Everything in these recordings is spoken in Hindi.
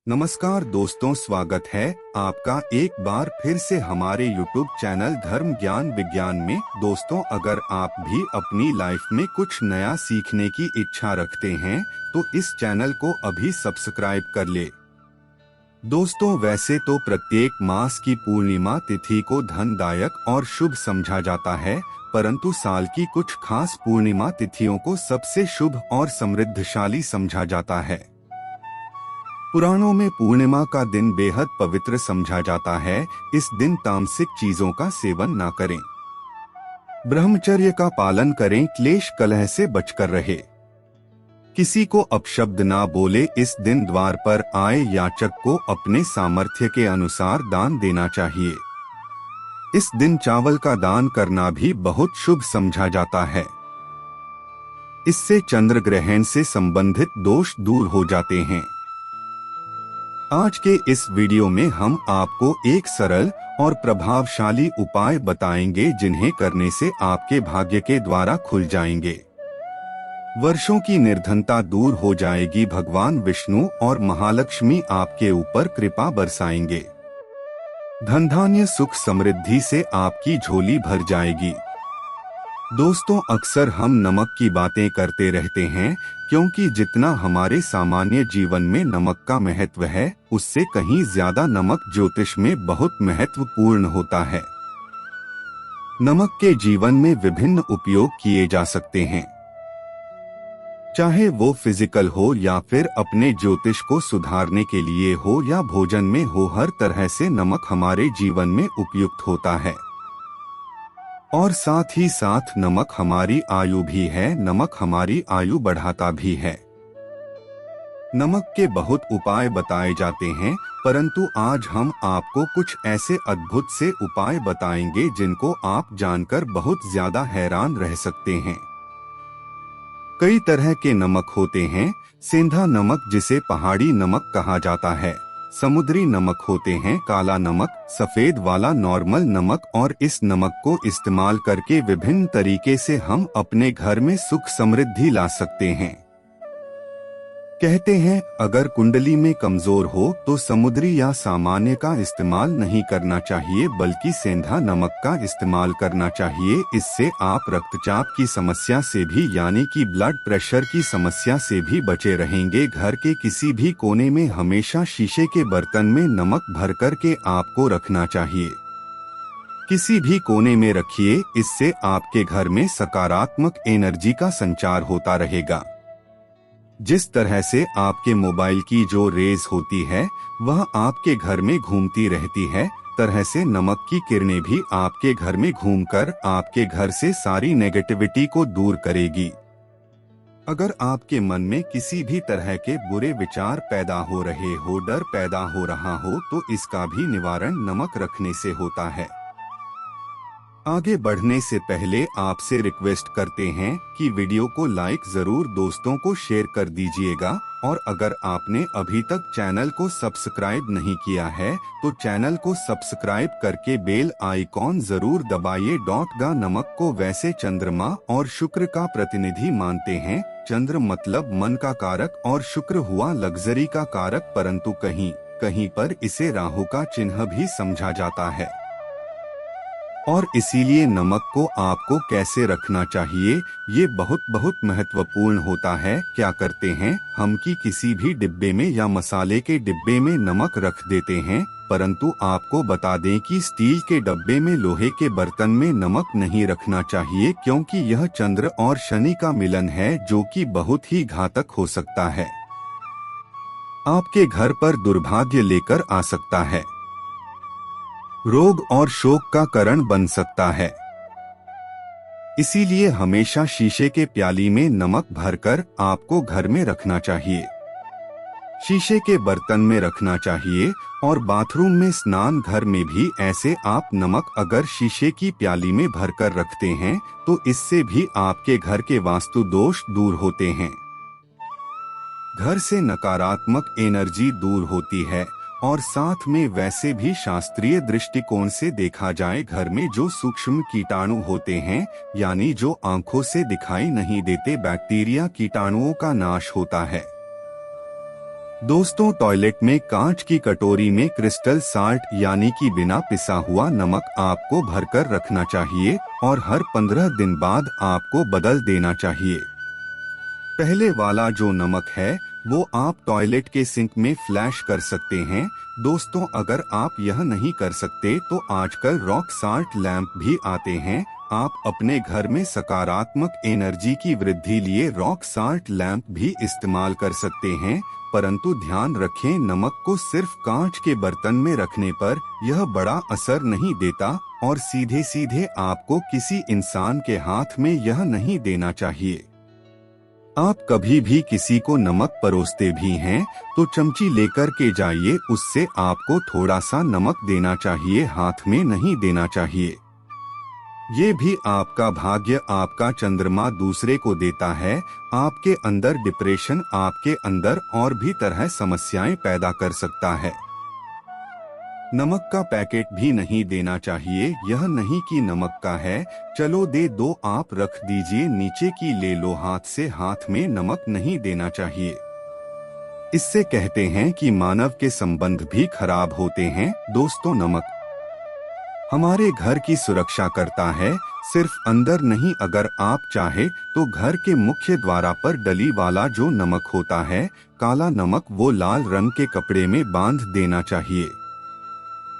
नमस्कार दोस्तों, स्वागत है आपका एक बार फिर से हमारे YouTube चैनल धर्म ज्ञान विज्ञान में। दोस्तों, अगर आप भी अपनी लाइफ में कुछ नया सीखने की इच्छा रखते हैं तो इस चैनल को अभी सब्सक्राइब कर ले। दोस्तों, वैसे तो प्रत्येक मास की पूर्णिमा तिथि को धनदायक और शुभ समझा जाता है, परंतु साल की कुछ खास पूर्णिमा तिथियों को सबसे शुभ और समृद्धशाली समझा जाता है। पुराणों में पूर्णिमा का दिन बेहद पवित्र समझा जाता है। इस दिन तामसिक चीजों का सेवन न करें, ब्रह्मचर्य का पालन करें, क्लेश कलह से बचकर रहे, किसी को अपशब्द ना बोले। इस दिन द्वार पर आए याचक को अपने सामर्थ्य के अनुसार दान देना चाहिए। इस दिन चावल का दान करना भी बहुत शुभ समझा जाता है। इससे चंद्र ग्रहण से संबंधित दोष दूर हो जाते हैं। आज के इस वीडियो में हम आपको एक सरल और प्रभावशाली उपाय बताएंगे जिन्हें करने से आपके भाग्य के द्वारा खुल जाएंगे। वर्षों की निर्धनता दूर हो जाएगी। भगवान विष्णु और महालक्ष्मी आपके ऊपर कृपा बरसाएंगे। धन धान्य सुख समृद्धि से आपकी झोली भर जाएगी। दोस्तों, अक्सर हम नमक की बातें करते रहते हैं, क्योंकि जितना हमारे सामान्य जीवन में नमक का महत्व है, उससे कहीं ज्यादा नमक ज्योतिष में बहुत महत्वपूर्ण होता है। नमक के जीवन में विभिन्न उपयोग किए जा सकते हैं, चाहे वो फिजिकल हो या फिर अपने ज्योतिष को सुधारने के लिए हो या भोजन में हो। हर तरह से नमक हमारे जीवन में उपयुक्त होता है। और साथ ही साथ नमक हमारी आयु भी है। नमक हमारी आयु बढ़ाता भी है। नमक के बहुत उपाय बताए जाते हैं, परंतु आज हम आपको कुछ ऐसे अद्भुत से उपाय बताएंगे जिनको आप जानकर बहुत ज्यादा हैरान रह सकते हैं। कई तरह के नमक होते हैं। सेंधा नमक, जिसे पहाड़ी नमक कहा जाता है, समुद्री नमक होते हैं, काला नमक, सफेद वाला नॉर्मल नमक। और इस नमक को इस्तेमाल करके विभिन्न तरीके से हम अपने घर में सुख समृद्धि ला सकते हैं। कहते हैं अगर कुंडली में कमजोर हो तो समुद्री या सामान्य का इस्तेमाल नहीं करना चाहिए, बल्कि सेंधा नमक का इस्तेमाल करना चाहिए। इससे आप रक्तचाप की समस्या से भी, यानी कि ब्लड प्रेशर की समस्या से भी बचे रहेंगे। घर के किसी भी कोने में हमेशा शीशे के बर्तन में नमक भर कर के आपको रखना चाहिए। किसी भी कोने में रखिए, इससे आपके घर में सकारात्मक एनर्जी का संचार होता रहेगा। जिस तरह से आपके मोबाइल की जो रेज होती है वह आपके घर में घूमती रहती है, तरह से नमक की किरणें भी आपके घर में घूमकर आपके घर से सारी नेगेटिविटी को दूर करेगी। अगर आपके मन में किसी भी तरह के बुरे विचार पैदा हो रहे हो, डर पैदा हो रहा हो, तो इसका भी निवारण नमक रखने से होता है। आगे बढ़ने से पहले आपसे रिक्वेस्ट करते हैं कि वीडियो को लाइक जरूर दोस्तों को शेयर कर दीजिएगा। और अगर आपने अभी तक चैनल को सब्सक्राइब नहीं किया है तो चैनल को सब्सक्राइब करके बेल आइकॉन जरूर दबाइए। नमक को वैसे चंद्रमा और शुक्र का प्रतिनिधि मानते हैं। चंद्र मतलब मन का कारक और शुक्र हुआ लग्जरी का कारक, परंतु कहीं कहीं पर इसे राहु का चिन्ह भी समझा जाता है। और इसीलिए नमक को आपको कैसे रखना चाहिए ये बहुत महत्वपूर्ण होता है। क्या करते हैं हम कि किसी भी डिब्बे में या मसाले के डिब्बे में नमक रख देते हैं, परंतु आपको बता दें कि स्टील के डब्बे में, लोहे के बर्तन में नमक नहीं रखना चाहिए, क्योंकि यह चंद्र और शनि का मिलन है जो कि बहुत ही घातक हो सकता है। आपके घर पर दुर्भाग्य लेकर आ सकता है, रोग और शोक का कारण बन सकता है। इसीलिए हमेशा शीशे के प्याली में नमक भरकर आपको घर में रखना चाहिए, शीशे के बर्तन में रखना चाहिए। और बाथरूम में, स्नान घर में भी ऐसे आप नमक अगर शीशे की प्याली में भरकर रखते हैं तो इससे भी आपके घर के वास्तु दोष दूर होते हैं। घर से नकारात्मक एनर्जी दूर होती है। और साथ में वैसे भी शास्त्रीय दृष्टिकोण से देखा जाए, घर में जो सूक्ष्म कीटाणु होते हैं, यानी जो आंखों से दिखाई नहीं देते बैक्टीरिया, कीटाणुओं का नाश होता है। दोस्तों, टॉयलेट में कांच की कटोरी में क्रिस्टल साल्ट यानी कि बिना पिसा हुआ नमक आपको भरकर रखना चाहिए और हर 15 दिन बाद आपको बदल देना चाहिए। पहले वाला जो नमक है वो आप टॉयलेट के सिंक में फ्लैश कर सकते हैं। दोस्तों, अगर आप यह नहीं कर सकते तो आजकल रॉक साल्ट लैंप भी आते हैं। आप अपने घर में सकारात्मक एनर्जी की वृद्धि लिए रॉक साल्ट लैंप भी इस्तेमाल कर सकते हैं, परंतु ध्यान रखें, नमक को सिर्फ कांच के बर्तन में रखने पर यह बड़ा असर नहीं देता और सीधे सीधे आपको किसी इंसान के हाथ में यह नहीं देना चाहिए। आप कभी भी किसी को नमक परोसते भी हैं तो चमची लेकर के जाइए, उससे आपको थोड़ा सा नमक देना चाहिए, हाथ में नहीं देना चाहिए। ये भी आपका भाग्य, आपका चंद्रमा दूसरे को देता है। आपके अंदर डिप्रेशन, आपके अंदर और भी तरह समस्याएं पैदा कर सकता है। नमक का पैकेट भी नहीं देना चाहिए। यह नहीं कि नमक का है, चलो दे दो, आप रख दीजिए, नीचे की ले लो, हाथ से हाथ में नमक नहीं देना चाहिए। इससे कहते हैं कि मानव के संबंध भी खराब होते हैं। दोस्तों, नमक हमारे घर की सुरक्षा करता है, सिर्फ अंदर नहीं। अगर आप चाहे तो घर के मुख्य द्वार पर डली वाला जो नमक होता है, काला नमक, वो लाल रंग के कपड़े में बांध देना चाहिए।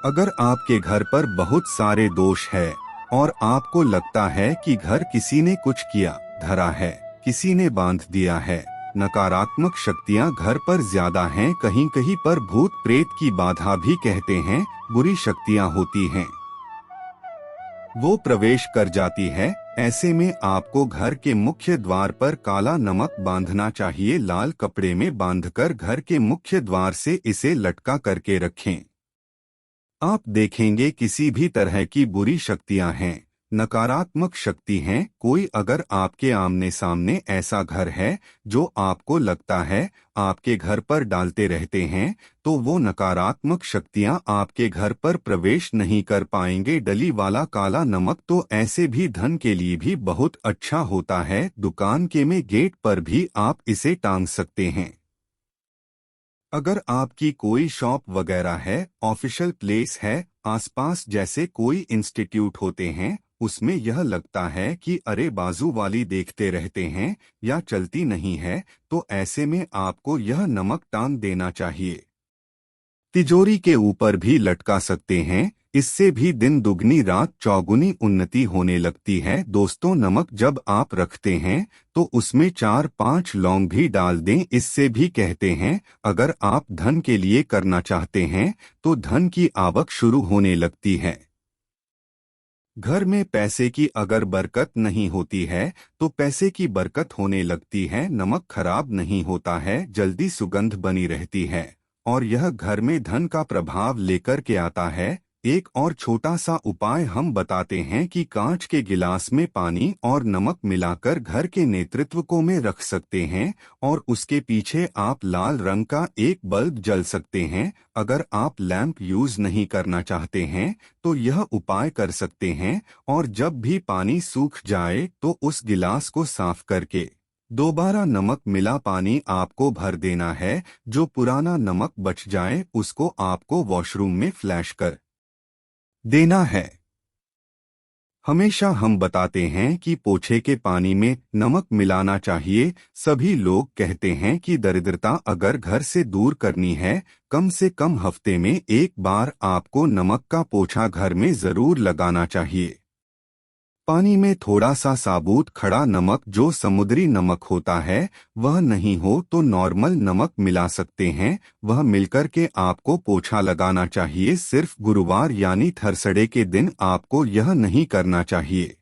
अगर आपके घर पर बहुत सारे दोष है और आपको लगता है कि घर किसी ने कुछ किया धरा है, किसी ने बांध दिया है, नकारात्मक शक्तियां घर पर ज्यादा हैं, कहीं कहीं पर भूत प्रेत की बाधा भी कहते हैं, बुरी शक्तियां होती हैं, वो प्रवेश कर जाती है। ऐसे में आपको घर के मुख्य द्वार पर काला नमक बांधना चाहिए। लाल कपड़े में बांधकर घर के मुख्य द्वार से इसे लटका करके रखें। आप देखेंगे किसी भी तरह की बुरी शक्तियां हैं, नकारात्मक शक्ति हैं, कोई अगर आपके आमने सामने ऐसा घर है जो आपको लगता है आपके घर पर डालते रहते हैं, तो वो नकारात्मक शक्तियां आपके घर पर प्रवेश नहीं कर पाएंगे। डली वाला काला नमक तो ऐसे भी धन के लिए भी बहुत अच्छा होता है। दुकान के में गेट पर भी आप इसे टांग सकते हैं। अगर आपकी कोई शॉप वगैरह है, ऑफिशियल प्लेस है, आसपास जैसे कोई इंस्टीट्यूट होते हैं, उसमें यह लगता है कि अरे बाजू वाली देखते रहते हैं या चलती नहीं है, तो ऐसे में आपको यह नमक टांग देना चाहिए। तिजोरी के ऊपर भी लटका सकते हैं, इससे भी दिन दुगनी रात चौगुनी उन्नति होने लगती है। दोस्तों, नमक जब आप रखते हैं तो उसमें 4-5 लौंग भी डाल दें। इससे भी कहते हैं अगर आप धन के लिए करना चाहते हैं तो धन की आवक शुरू होने लगती है। घर में पैसे की अगर बरकत नहीं होती है तो पैसे की बरकत होने लगती है। नमक खराब नहीं होता है, जल्दी सुगंध बनी रहती है और यह घर में धन का प्रभाव लेकर के आता है। एक और छोटा सा उपाय हम बताते हैं कि कांच के गिलास में पानी और नमक मिलाकर घर के नेतृत्व को में रख सकते हैं और उसके पीछे आप लाल रंग का एक बल्ब जल सकते हैं। अगर आप लैंप यूज नहीं करना चाहते हैं तो यह उपाय कर सकते हैं और जब भी पानी सूख जाए तो उस गिलास को साफ करके दोबारा नमक मिला पानी आपको भर देना है। जो पुराना नमक बच जाए उसको आपको वॉशरूम में फ्लैश कर देना है। हमेशा हम बताते हैं कि पोछे के पानी में नमक मिलाना चाहिए। सभी लोग कहते हैं कि दरिद्रता अगर घर से दूर करनी है, कम से कम हफ्ते में एक बार आपको नमक का पोछा घर में जरूर लगाना चाहिए। पानी में थोड़ा सा साबुत खड़ा नमक जो समुद्री नमक होता है वह नहीं हो तो नॉर्मल नमक मिला सकते हैं, वह मिलकर के आपको पोछा लगाना चाहिए। सिर्फ गुरुवार यानी थर्सडे के दिन आपको यह नहीं करना चाहिए,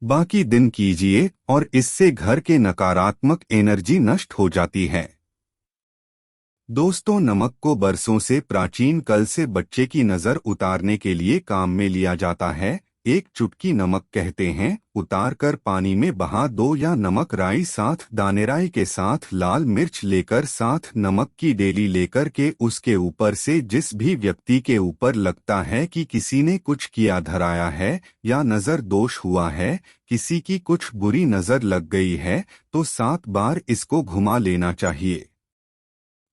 बाकी दिन कीजिए और इससे घर के नकारात्मक एनर्जी नष्ट हो जाती है। दोस्तों, नमक को बरसों से प्राचीन काल से बच्चे की नजर उतारने के लिए काम में लिया जाता है। एक चुटकी नमक कहते हैं उतार कर पानी में बहा दो या नमक राई साथ दाने राई के साथ लाल मिर्च लेकर साथ नमक की डेली लेकर के उसके ऊपर से जिस भी व्यक्ति के ऊपर लगता है कि किसी ने कुछ किया धराया है या नजर दोष हुआ है, किसी की कुछ बुरी नजर लग गई है, तो 7 बार इसको घुमा लेना चाहिए।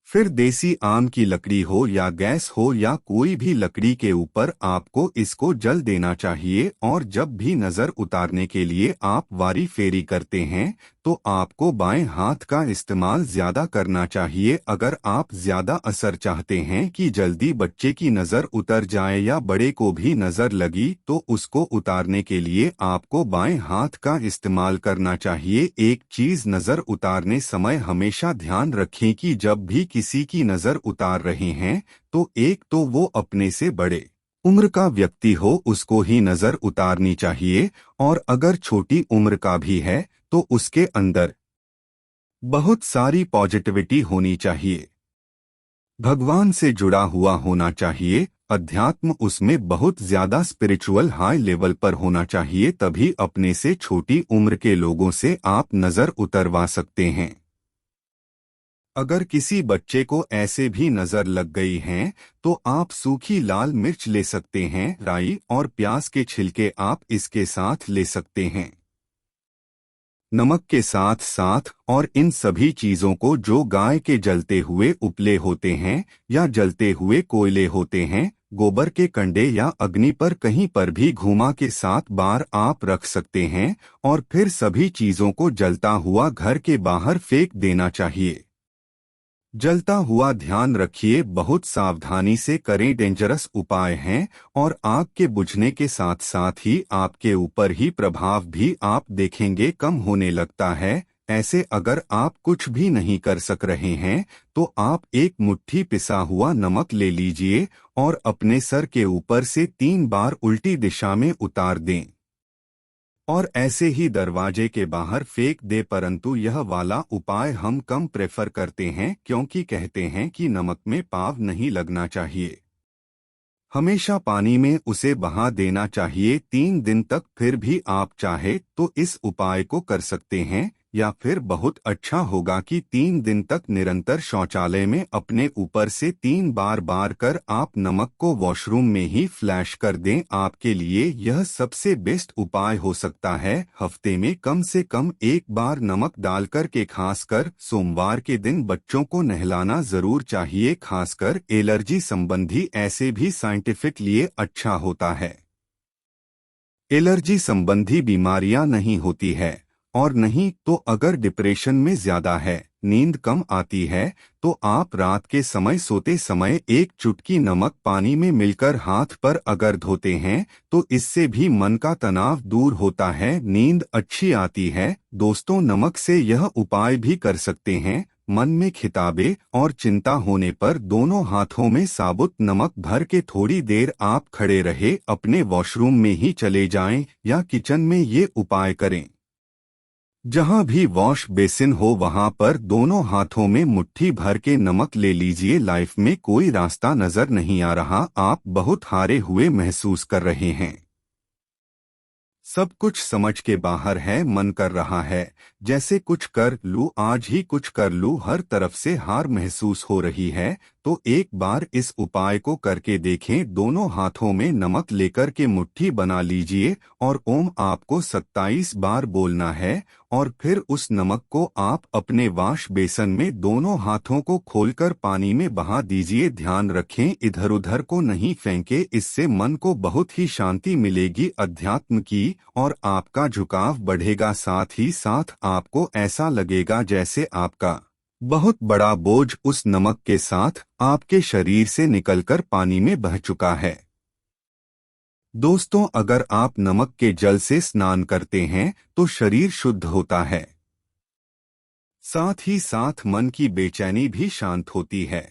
फिर देसी आम की लकड़ी हो या गैस हो या कोई भी लकड़ी के ऊपर आपको इसको जल देना चाहिए और जब भी नजर उतारने के लिए आप वारी फेरी करते हैं तो आपको बाएं हाथ का इस्तेमाल ज्यादा करना चाहिए। अगर आप ज्यादा असर चाहते हैं कि जल्दी बच्चे की नजर उतर जाए या बड़े को भी नजर लगी तो उसको उतारने के लिए आपको बाएं हाथ का इस्तेमाल करना चाहिए। एक चीज नजर उतारने समय हमेशा ध्यान रखें कि जब भी किसी की नजर उतार रहे हैं तो एक तो वो अपने से बड़े उम्र का व्यक्ति हो उसको ही नजर उतारनी चाहिए, और अगर छोटी उम्र का भी है तो उसके अंदर बहुत सारी पॉजिटिविटी होनी चाहिए, भगवान से जुड़ा हुआ होना चाहिए, अध्यात्म उसमें बहुत ज्यादा स्पिरिचुअल हाई लेवल पर होना चाहिए, तभी अपने से छोटी उम्र के लोगों से आप नजर उतरवा सकते हैं। अगर किसी बच्चे को ऐसे भी नजर लग गई है तो आप सूखी लाल मिर्च ले सकते हैं, राई और प्याज के छिलके आप इसके साथ ले सकते हैं, नमक के साथ साथ, और इन सभी चीजों को जो गाय के जलते हुए उपले होते हैं या जलते हुए कोयले होते हैं, गोबर के कंडे या अग्नि पर कहीं पर भी घुमा के 7 बार आप रख सकते हैं और फिर सभी चीजों को जलता हुआ घर के बाहर फेंक देना चाहिए। जलता हुआ ध्यान रखिए, बहुत सावधानी से करें, डेंजरस उपाय हैं और आग के बुझने के साथ साथ ही आपके ऊपर ही प्रभाव भी आप देखेंगे कम होने लगता है। ऐसे अगर आप कुछ भी नहीं कर सक रहे हैं तो आप एक मुट्ठी पिसा हुआ नमक ले लीजिए और अपने सर के ऊपर से 3 बार उल्टी दिशा में उतार दें और ऐसे ही दरवाजे के बाहर फेंक दे। परंतु यह वाला उपाय हम कम प्रेफर करते हैं क्योंकि कहते हैं कि नमक में पाव नहीं लगना चाहिए, हमेशा पानी में उसे बहा देना चाहिए 3 दिन तक। फिर भी आप चाहे तो इस उपाय को कर सकते हैं, या फिर बहुत अच्छा होगा कि 3 दिन तक निरंतर शौचालय में अपने ऊपर से 3 बार कर आप नमक को वॉशरूम में ही फ्लैश कर दें। आपके लिए यह सबसे बेस्ट उपाय हो सकता है। हफ्ते में कम से कम 1 बार नमक डालकर के खासकर सोमवार के दिन बच्चों को नहलाना जरूर चाहिए, खासकर एलर्जी संबंधी ऐसे भी साइंटिफिक लिए अच्छा होता है। एलर्जी संबंधी बीमारियां नहीं होती है, और नहीं तो अगर डिप्रेशन में ज्यादा है, नींद कम आती है, तो आप रात के समय सोते समय एक चुटकी नमक पानी में मिलकर हाथ पर अगर धोते हैं तो इससे भी मन का तनाव दूर होता है, नींद अच्छी आती है। दोस्तों, नमक से यह उपाय भी कर सकते हैं, मन में खिताबे और चिंता होने पर दोनों हाथों में साबुत नमक भर के थोड़ी देर आप खड़े रहे, अपने वॉशरूम में ही चले जाएं या किचन में ये उपाय करें। जहां भी वॉश बेसिन हो वहां पर दोनों हाथों में मुट्ठी भर के नमक ले लीजिए। लाइफ में कोई रास्ता नजर नहीं आ रहा, आप बहुत हारे हुए महसूस कर रहे हैं, सब कुछ समझ के बाहर है, मन कर रहा है जैसे कुछ कर लूं, आज ही कुछ कर लूं, हर तरफ से हार महसूस हो रही है। तो एक बार इस उपाय को करके देखें, दोनों हाथों में नमक लेकर के मुट्ठी बना लीजिए और ओम आपको 27 बार बोलना है और फिर उस नमक को आप अपने वाश बेसन में दोनों हाथों को खोलकर पानी में बहा दीजिए। ध्यान रखें इधर उधर को नहीं फेंके, इससे मन को बहुत ही शांति मिलेगी अध्यात्म की और आपका झुकाव बढ़ेगा। साथ ही साथ आपको ऐसा लगेगा जैसे आपका बहुत बड़ा बोझ उस नमक के साथ आपके शरीर से निकलकर पानी में बह चुका है। दोस्तों, अगर आप नमक के जल से स्नान करते हैं तो शरीर शुद्ध होता है, साथ ही साथ मन की बेचैनी भी शांत होती है।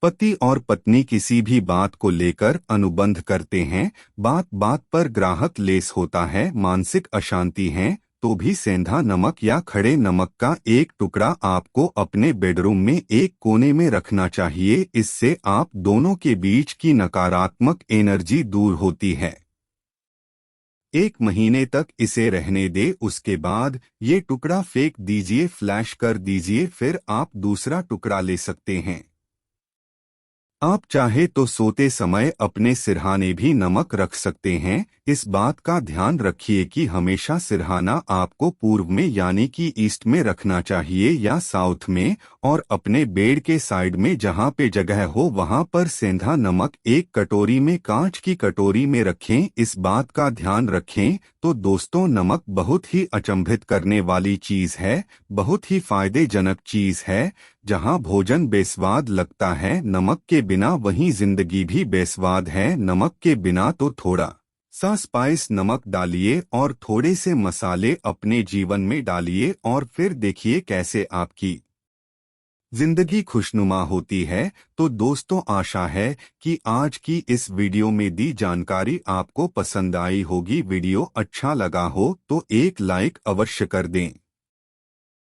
पति और पत्नी किसी भी बात को लेकर अनुबंध करते हैं, बात बात पर ग्राहक लेस होता है, मानसिक अशांति है, तो भी सेंधा नमक या खड़े नमक का एक टुकड़ा आपको अपने बेडरूम में एक कोने में रखना चाहिए। इससे आप दोनों के बीच की नकारात्मक एनर्जी दूर होती है। 1 महीने तक इसे रहने दे, उसके बाद ये टुकड़ा फेंक दीजिए, फ्लैश कर दीजिए, फिर आप दूसरा टुकड़ा ले सकते हैं। आप चाहे तो सोते समय अपने सिरहाने भी नमक रख सकते हैं। इस बात का ध्यान रखिए कि हमेशा सिरहाना आपको पूर्व में यानी कि ईस्ट में रखना चाहिए या साउथ में, और अपने बेड के साइड में जहां पे जगह हो वहां पर सेंधा नमक एक कटोरी में, कांच की कटोरी में रखें। इस बात का ध्यान रखें। तो दोस्तों, नमक बहुत ही अचंभित करने वाली चीज है, बहुत ही फायदेजनक चीज है। जहां भोजन बेस्वाद लगता है नमक के बिना, वहीं जिंदगी भी बेस्वाद है नमक के बिना। तो थोड़ा सा स्पाइस नमक डालिए और थोड़े से मसाले अपने जीवन में डालिए और फिर देखिए कैसे आपकी जिंदगी खुशनुमा होती है। तो दोस्तों, आशा है कि आज की इस वीडियो में दी जानकारी आपको पसंद आई होगी। वीडियो अच्छा लगा हो तो एक लाइक अवश्य कर दें।